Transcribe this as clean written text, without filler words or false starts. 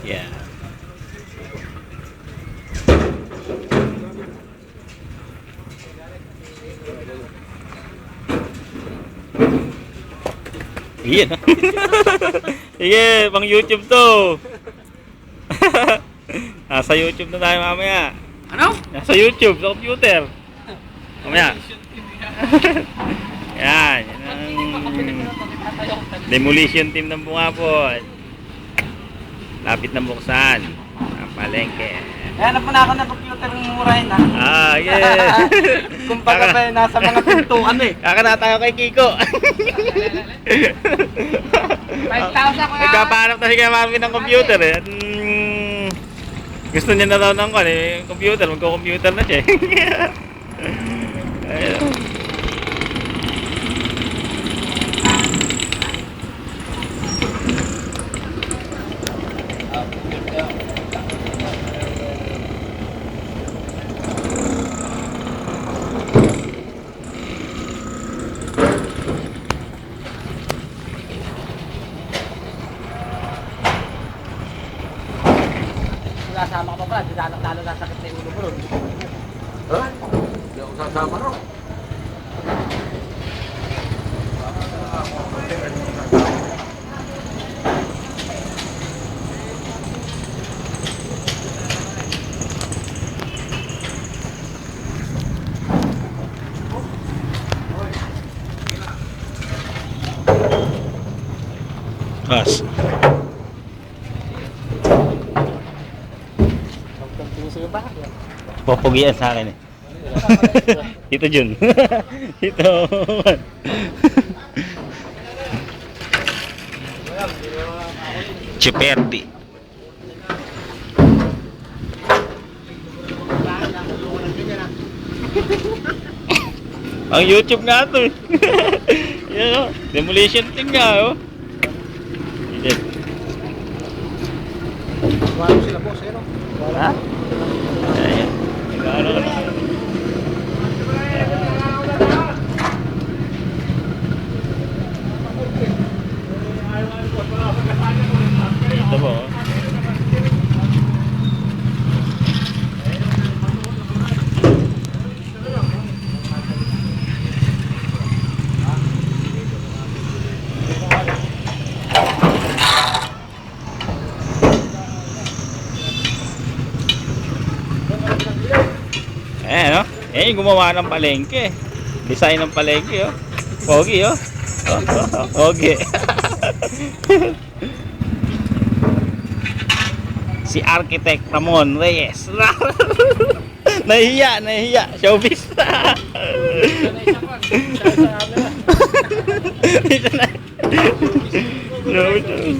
Yeah. Iyan. Sige, pang YouTube to. Nasa YouTube na tayo mamaya. Ano? Nasa YouTube, sa computer. Mamaya. Yan. Yan ang demolition team ng Bungapon. Lapit ng buksan. Ang palengke. Hanap mo na ako ng computer ng murahin ha. Ah, yeah. Kumbaga pa nasa mga pintuan eh. Kaka na tayo kay Kiko. 5,000 ko Nagpapahanap na si Kuya Marvin ng computer eh. At, gusto niya na daw ng computer. Magko-computer na siya eh. Ayun. Kasama ka pa pala, lalo nasakit sa ulo mo ron. Ha? Hindi ako sasama ron. Kas. Popogian sa akin eh. Ito Jun. Ito. Ciperdi. Ang YouTube nga ito eh. Yan o. Demolition thing nga o. Wala sila po, zero. Ha? Ayan. Nag-ano ka na. Ito po. Eh, no? Eh, yung gumawa ng palengke. Design ng palengke, oh. Pogi, oh. Pogi. Si Architect Ramon Reyes. Nahihiya. Showbiz. Isa na. Showbiz.